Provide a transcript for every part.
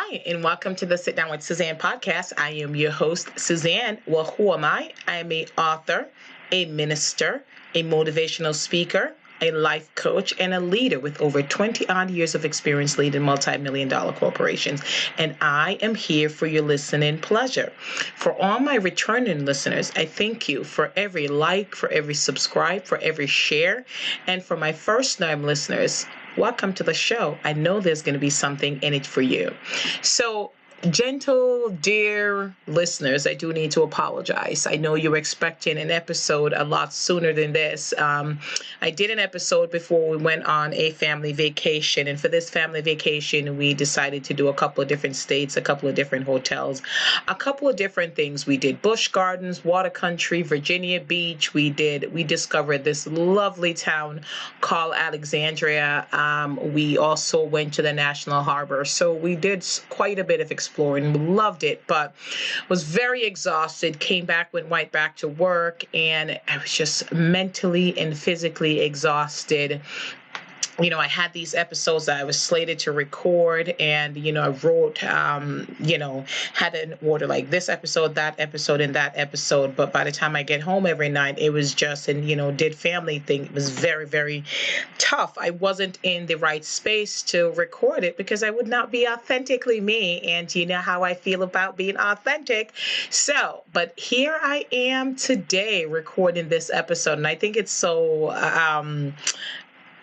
Hi, and welcome to the Sit Down with Suzanne podcast. I am your host, Suzanne. Well, who am I? I am a author, a minister, a motivational speaker, a life coach, and a leader with over 20 odd years of experience leading multi-million dollar corporations. And I am here for your listening pleasure. For all my returning listeners, I thank you for every like, for every subscribe, for every share. And for my first-time listeners, welcome to the show. I know there's going to be something in it for you. So, gentle, dear listeners, I do need to apologize. I know you were expecting an episode a lot sooner than this. I did an episode before we went on a family vacation. And for this family vacation, we decided to do a couple of different states, a couple of different hotels, a couple of different things. We did Busch Gardens, Water Country, Virginia Beach. We discovered this lovely town called Alexandria. We also went to the National Harbor. So we did quite a bit of exploring. Loved it, but was very exhausted. Came back, went right back to work, and I was just mentally and physically exhausted. I had these episodes that I was slated to record, and, I wrote, had an order like this episode, that episode, and that episode. But by the time I get home every night, it was just, did family thing. It was very, very tough. I wasn't in the right space to record it because I would not be authentically me. And you know how I feel about being authentic. So, but here I am today recording this episode. And I think it's so,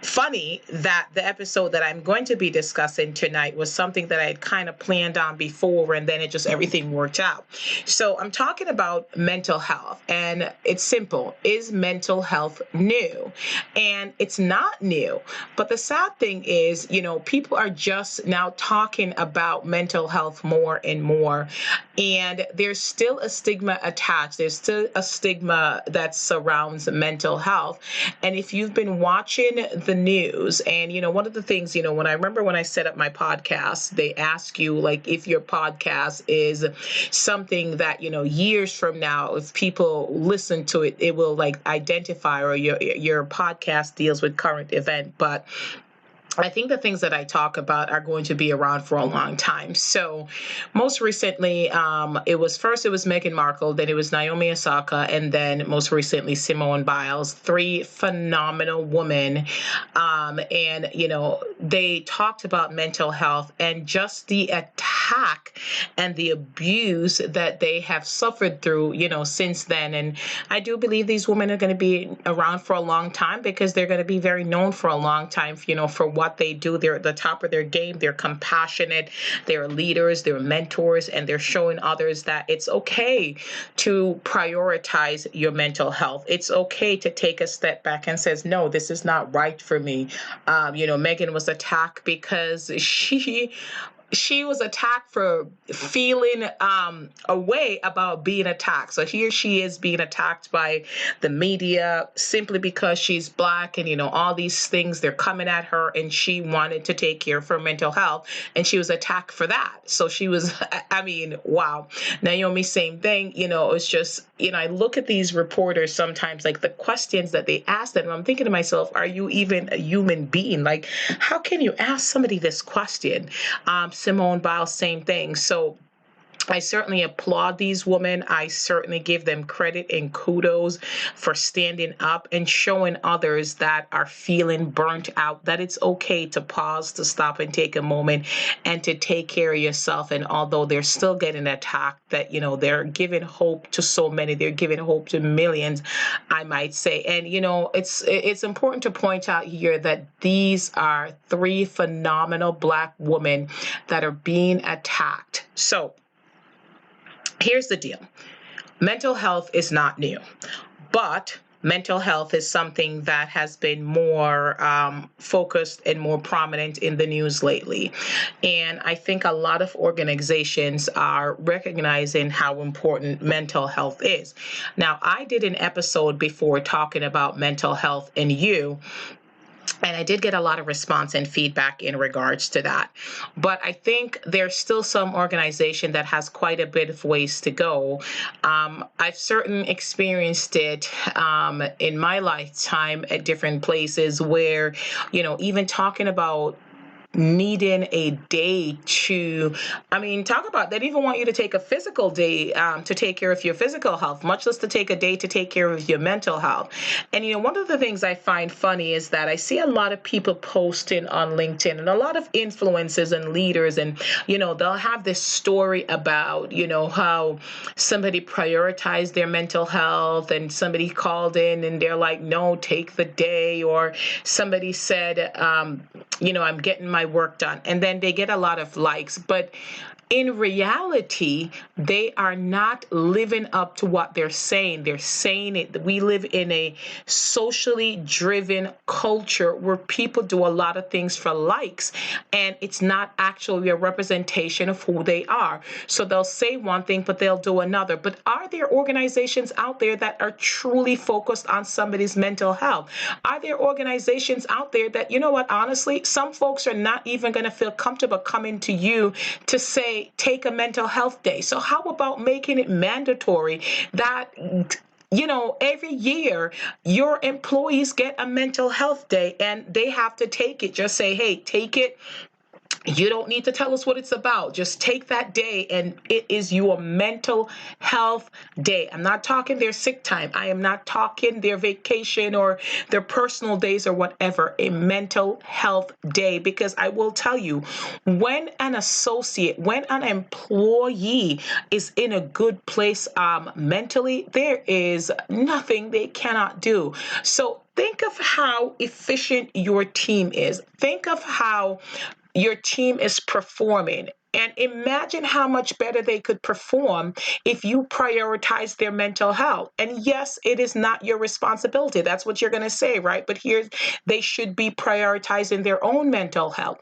funny that the episode that I'm going to be discussing tonight was something that I had kind of planned on before, and then everything worked out. So I'm talking about mental health, and it's simple. Is mental health new? And it's not new. But the sad thing is, people are just now talking about mental health more and more, and there's still a stigma attached. There's still a stigma that surrounds mental health. And if you've been watching the news, and one of the things, when I set up my podcast, they ask you, like, if your podcast is something that years from now, if people listen to it, it will like identify, or your podcast deals with current event. But I think the things that I talk about are going to be around for a long time. So most recently, it was Meghan Markle, then it was Naomi, Osaka, and then most recently Simone Biles, three phenomenal women. And they talked about mental health and just the attack and the abuse that they have suffered through, since then. And I do believe these women are going to be around for a long time because they're going to be very known for a long time, for what they do. They're at the top of their game. They're compassionate. They're leaders. They're mentors, and they're showing others that it's okay to prioritize your mental health. It's okay to take a step back and says, no, this is not right for me. Meghan was attacked because she was attacked for feeling a way about being attacked. So here she is being attacked by the media simply because she's Black, and all these things, they're coming at her, and she wanted to take care of her mental health, and she was attacked for that. So she was, wow. Naomi, same thing. It's just, I look at these reporters sometimes, like the questions that they ask them, and I'm thinking to myself, are you even a human being? Like, how can you ask somebody this question? Simone Biles, same thing. So I certainly applaud these women. I certainly give them credit and kudos for standing up and showing others that are feeling burnt out that it's okay to pause, to stop and take a moment and to take care of yourself. And although they're still getting attacked, that, they're giving hope to so many, they're giving hope to millions, I might say. And, it's important to point out here that these are three phenomenal Black women that are being attacked. So here's the deal. Mental health is not new, but mental health is something that has been more focused and more prominent in the news lately. And I think a lot of organizations are recognizing how important mental health is. Now, I did an episode before talking about mental health in you, and I did get a lot of response and feedback in regards to that. But I think there's still some organization that has quite a bit of ways to go. I've certainly experienced it in my lifetime at different places where, even talking about needing a day to, I mean, talk about, they don't even want you to take a physical day to take care of your physical health, much less to take a day to take care of your mental health. And, one of the things I find funny is that I see a lot of people posting on LinkedIn and a lot of influencers and leaders, and, they'll have this story about, how somebody prioritized their mental health and somebody called in and they're like, no, take the day. Or somebody said, I'm getting my work done. And then they get a lot of likes. But in reality, they are not living up to what they're saying. They're saying it. We live in a socially driven culture where people do a lot of things for likes, and it's not actually a representation of who they are. So they'll say one thing, but they'll do another. But are there organizations out there that are truly focused on somebody's mental health? Are there organizations out there that, honestly, some folks are not even going to feel comfortable coming to you to say, take a mental health day. So how about making it mandatory that every year your employees get a mental health day and they have to take it? Just say, hey, take it. You don't need to tell us what it's about. Just take that day, and it is your mental health day. I'm not talking their sick time. I am not talking their vacation or their personal days or whatever. A mental health day. Because I will tell you, when an associate, when an employee is in a good place mentally, there is nothing they cannot do. So think of how efficient your team is. Think of how your team is performing. And imagine how much better they could perform if you prioritize their mental health. And yes, it is not your responsibility. That's what you're going to say, right? But here, they should be prioritizing their own mental health.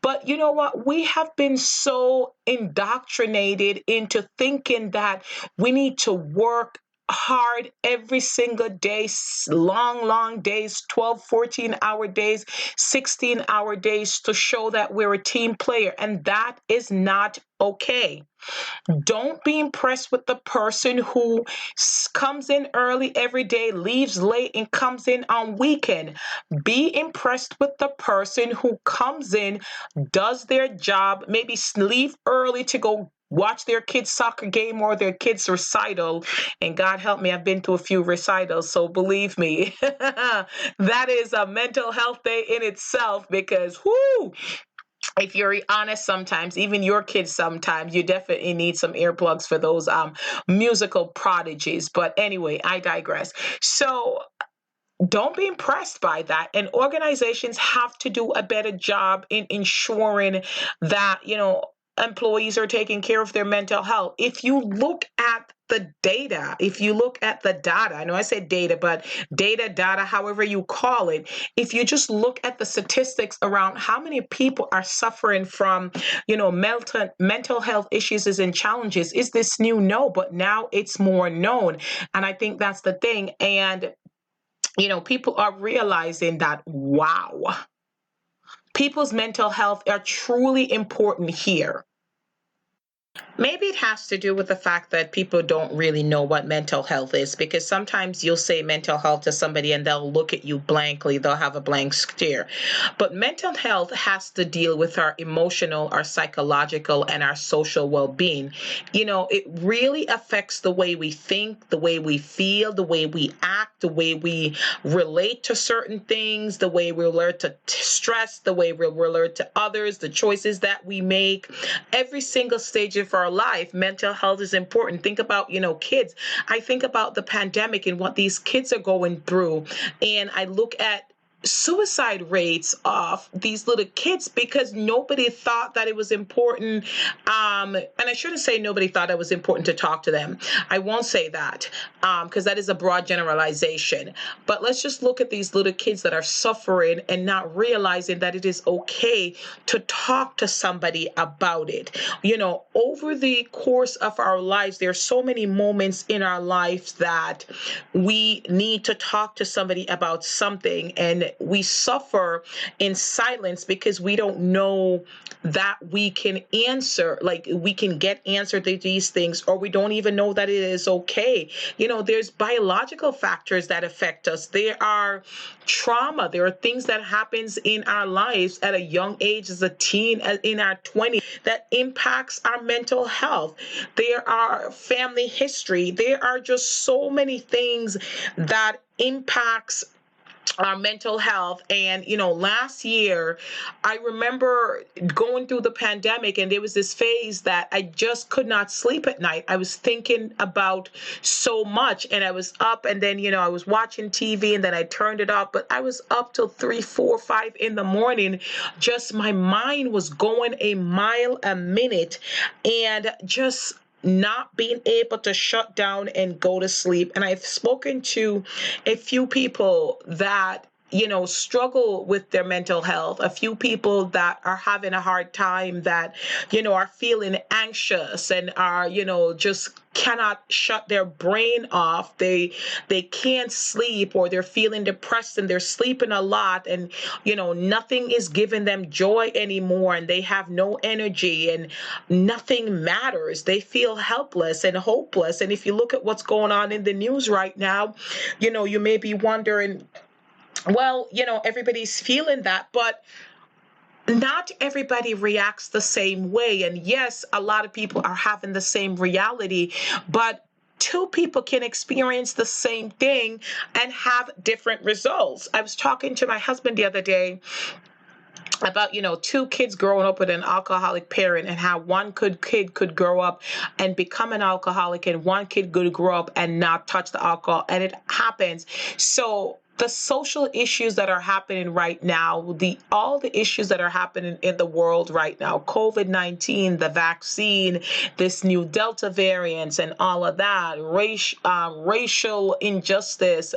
But you know what? We have been so indoctrinated into thinking that we need to work hard every single day, long days, 12, 14-hour days, 16-hour days, to show that we're a team player. And that is not okay. Don't be impressed with the person who comes in early every day, leaves late, and comes in on weekend. Be impressed with the person who comes in, does their job, maybe leave early to go watch their kids' soccer game or their kids' recital. And God help me, I've been to a few recitals, so believe me, that is a mental health day in itself, because whoo, if you're honest, sometimes even your kids, sometimes you definitely need some earplugs for those musical prodigies. But anyway, I digress. So don't be impressed by that. And organizations have to do a better job in ensuring that, employees are taking care of their mental health. If you look at the data, if you look at the data, I know I said data, but data, however you call it, if you just look at the statistics around how many people are suffering from, mental health issues and challenges, is this new? No, but now it's more known. And I think that's the thing. And people are realizing that, wow, people's mental health are truly important here. Maybe it has to do with the fact that people don't really know what mental health is, because sometimes you'll say mental health to somebody and they'll look at you blankly, they'll have a blank stare. But mental health has to deal with our emotional, our psychological, and our social well being. It really affects the way we think, the way we feel, the way we act, the way we relate to certain things, the way we relate to stress, the way we relate to others, the choices that we make. Every single stage of our life, mental health is important. Think about, kids. I think about the pandemic and what these kids are going through. And I look at suicide rates of these little kids because nobody thought that it was important. And I shouldn't say nobody thought it was important to talk to them. I won't say that because that is a broad generalization. But let's just look at these little kids that are suffering and not realizing that it is okay to talk to somebody about it. Over the course of our lives, there are so many moments in our lives that we need to talk to somebody about something. And we suffer in silence because we don't know that we can answer, like we can get answer to these things, or we don't even know that it is okay. There's biological factors that affect us. There are trauma. There are things that happens in our lives at a young age, as a teen, in our 20s, that impacts our mental health. There are family history. There are just so many things that impacts our mental health. And last year I remember going through the pandemic, and there was this phase that I just could not sleep at night. I was thinking about so much, and I was up, and then I was watching TV, and then I turned it off, but I was up till 3, 4, 5 in the morning. Just my mind was going a mile a minute, and just not being able to shut down and go to sleep. And I've spoken to a few people that struggle with their mental health, a few people that are having a hard time, that are feeling anxious and are just cannot shut their brain off. They can't sleep, or they're feeling depressed and they're sleeping a lot, and nothing is giving them joy anymore, and they have no energy and nothing matters. They feel helpless and hopeless. And if you look at what's going on in the news right now, you may be wondering, well, everybody's feeling that, but not everybody reacts the same way. And yes, a lot of people are having the same reality, but two people can experience the same thing and have different results. I was talking to my husband the other day about two kids growing up with an alcoholic parent, and how one kid could grow up and become an alcoholic, and one kid could grow up and not touch the alcohol, and it happens. So the social issues that are happening right now, all the issues that are happening in the world right now, COVID-19, the vaccine, this new Delta variants, and all of that, racial injustice,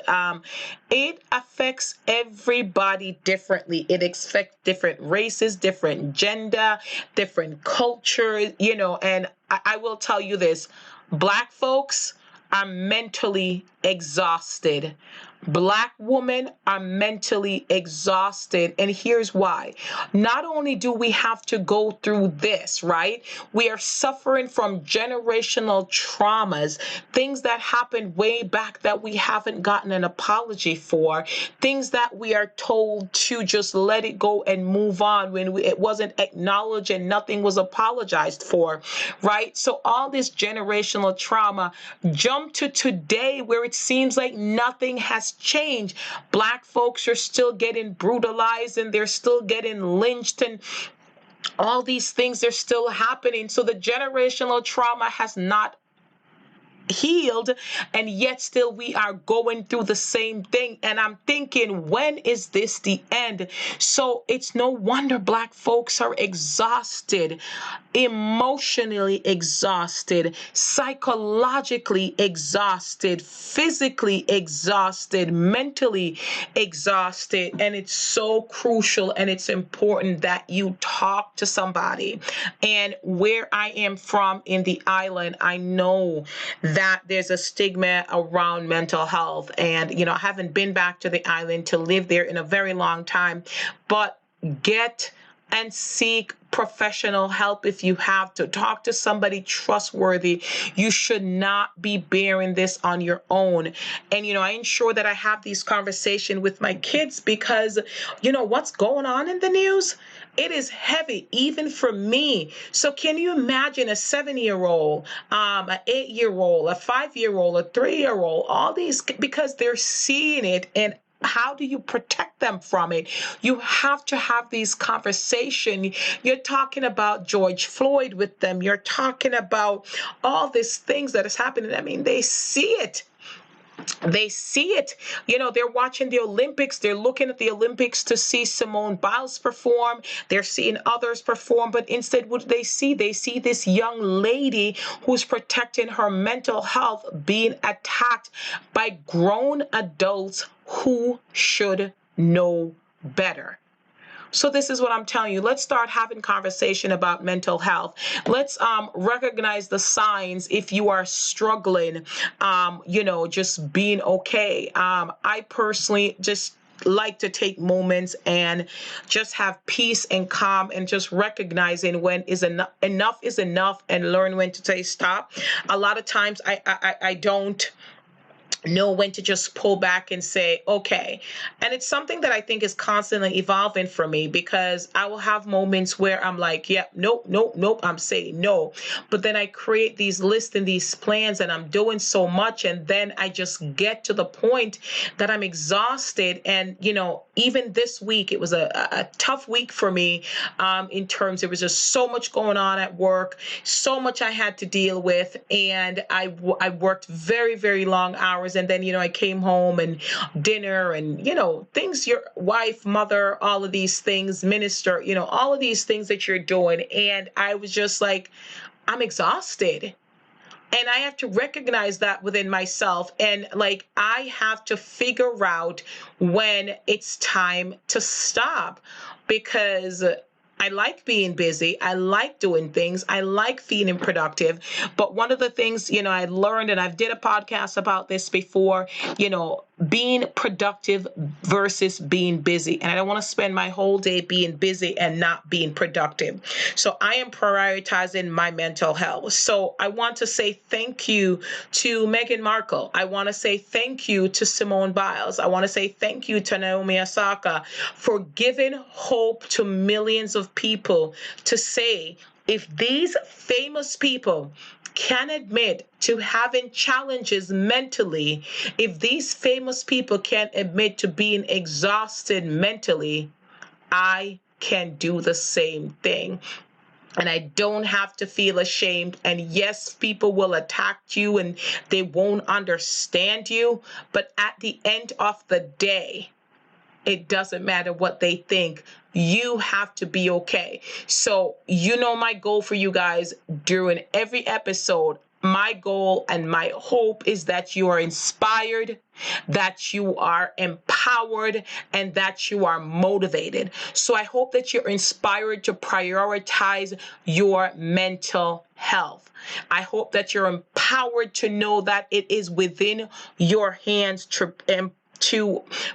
it affects everybody differently. It affects different races, different gender, different culture, and I will tell you this, Black folks are mentally exhausted. Black women are mentally exhausted. And here's why. Not only do we have to go through this, right? We are suffering from generational traumas, things that happened way back that we haven't gotten an apology for, things that we are told to just let it go and move on when it wasn't acknowledged and nothing was apologized for, right? So all this generational trauma jumped to today, where it seems like nothing has changed. Black folks are still getting brutalized, and they're still getting lynched, and all these things are still happening. So the generational trauma has not healed, and yet still we are going through the same thing. And I'm thinking, when is this the end? So it's no wonder Black folks are exhausted, emotionally exhausted, psychologically exhausted, physically exhausted, mentally exhausted. And it's so crucial, and it's important that you talk to somebody. And where I am from in the island, I know that there's a stigma around mental health. And, I haven't been back to the island to live there in a very long time, but get and seek professional help if you have to. Talk to somebody trustworthy. You should not be bearing this on your own. And, I ensure that I have these conversations with my kids, because, what's going on in the news? It is heavy, even for me. So can you imagine a 7-year-old, an 8-year-old, a 5-year-old, a 3-year-old, all these, because they're seeing it, and how do you protect them from it? You have to have these conversations. You're talking about George Floyd with them. You're talking about all these things that is happening. I mean, they see it. They see it. They're watching the Olympics. They're looking at the Olympics to see Simone Biles perform. They're seeing others perform. But instead, what do they see? They see this young lady who's protecting her mental health being attacked by grown adults who should know better. So this is what I'm telling you. Let's start having conversation about mental health. Let's recognize the signs if you are struggling, just being okay. I personally just like to take moments and just have peace and calm and just recognizing when is enough is enough and learn when to say stop. A lot of times I don't know when to just pull back and say, okay. And it's something that I think is constantly evolving for me, because I will have moments where I'm like, yeah, nope, nope, nope, I'm saying no. But then I create these lists and these plans and I'm doing so much. And then I just get to the point that I'm exhausted. And, even this week, it was a tough week for me in terms, there was just so much going on at work, so much I had to deal with. And I worked very, very long hours. And then, I came home and dinner and, things your wife, mother, all of these things, minister, all of these things that you're doing. And I was just like, I'm exhausted. And I have to recognize that within myself. And like, I have to figure out when it's time to stop, because I like being busy. I like doing things. I like feeling productive. But one of the things, I learned, and I've did a podcast about this before, being productive versus being busy. And I don't want to spend my whole day being busy and not being productive. So I am prioritizing my mental health. So I want to say thank you to Meghan Markle. I want to say thank you to Simone Biles. I want to say thank you to Naomi, Osaka, for giving hope to millions of people, to say, if these famous people can admit to having challenges mentally, if these famous people can admit to being exhausted mentally, I can do the same thing. And I don't have to feel ashamed. And yes, people will attack you and they won't understand you. But at the end of the day, it doesn't matter what they think. You have to be okay. So, my goal for you guys during every episode, my goal and my hope is that you are inspired, that you are empowered, and that you are motivated. So I hope that you're inspired to prioritize your mental health. I hope that you're empowered to know that it is within your hands to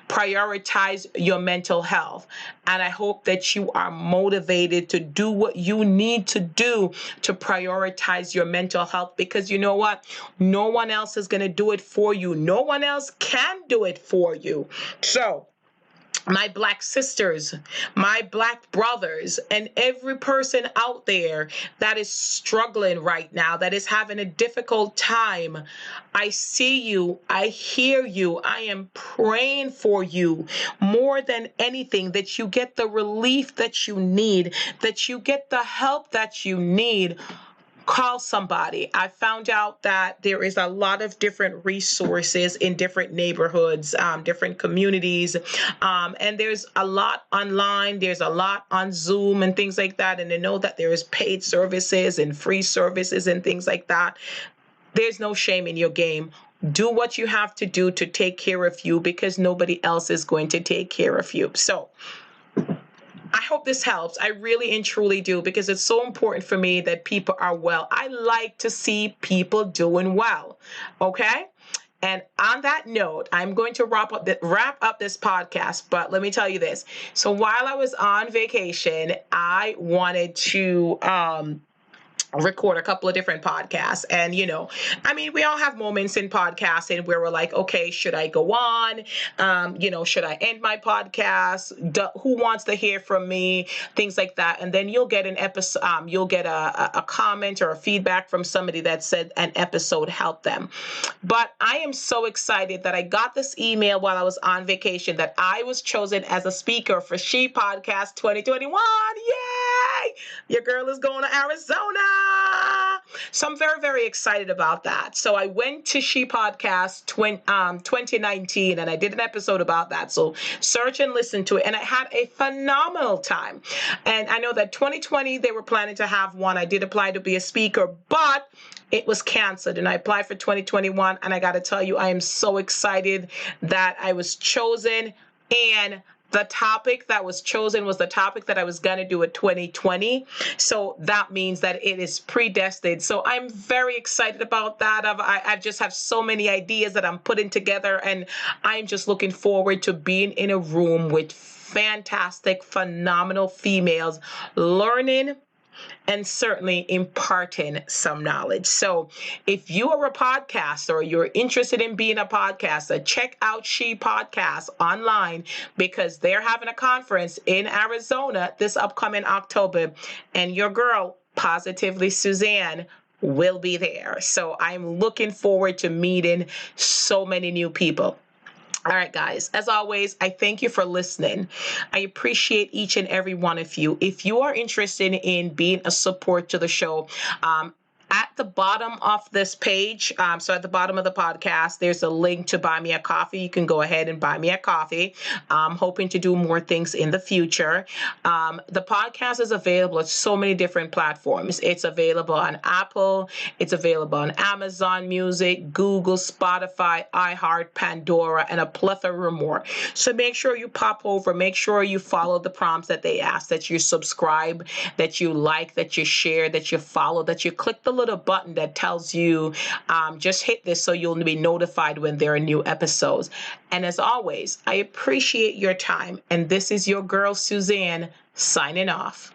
prioritize your mental health. And I hope that you are motivated to do what you need to do to prioritize your mental health, because you know what? No one else is going to do it for you. No one else can do it for you. So, my Black sisters, my Black brothers, and every person out there that is struggling right now, that is having a difficult time, I see you, I hear you, I am praying for you more than anything, that you get the relief that you need, that you get the help that you need. Call somebody. I found out that there is a lot of different resources in different neighborhoods, different communities, and there's a lot online. There's a lot on Zoom and things like that. And to know that there is paid services and free services and things like that. There's no shame in your game. Do what you have to do to take care of you, because nobody else is going to take care of you. So I hope this helps. I really and truly do, because it's so important for me that people are well. I like to see people doing well. Okay? And on that note, I'm going to wrap up this podcast. But let me tell you this. So while I was on vacation, I wanted to record a couple of different podcasts. And, we all have moments in podcasting where we're like, okay, should I go on? Should I end my podcast? Who wants to hear from me? Things like that. And then you'll get an episode, you'll get a comment or a feedback from somebody that said an episode helped them. But I am so excited that I got this email while I was on vacation that I was chosen as a speaker for She Podcast 2021. Yay! Your girl is going to Arizona. So I'm very, very excited about that. So I went to She Podcast 2019 and I did an episode about that. So search and listen to it. And I had a phenomenal time. And I know that 2020, they were planning to have one. I did apply to be a speaker, but it was canceled. And I applied for 2021. And I got to tell you, I am so excited that I was chosen. And the topic that was chosen was the topic that I was going to do in 2020. So that means that it is predestined. So I'm very excited about that. I just have so many ideas that I'm putting together, and I'm just looking forward to being in a room with fantastic, phenomenal females learning and certainly imparting some knowledge. So if you are a podcaster or you're interested in being a podcaster, check out She Podcast online, because they're having a conference in Arizona this upcoming October, and your girl, Positively Suzanne, will be there. So I'm looking forward to meeting so many new people. All right, guys, as always, I thank you for listening. I appreciate each and every one of you. If you are interested in being a support to the show, at the bottom of this page, so at the bottom of the podcast, there's a link to buy me a coffee. You can go ahead and buy me a coffee. I'm hoping to do more things in the future. The podcast is available at so many different platforms. It's available on Apple. It's available on Amazon Music, Google, Spotify, iHeart, Pandora, and a plethora more. So make sure you pop over. Make sure you follow the prompts that they ask, that you subscribe, that you like, that you share, that you follow, that you click the little button that tells you just hit this so you'll be notified when there are new episodes. And as always, I appreciate your time. And this is your girl, Suzanne, signing off.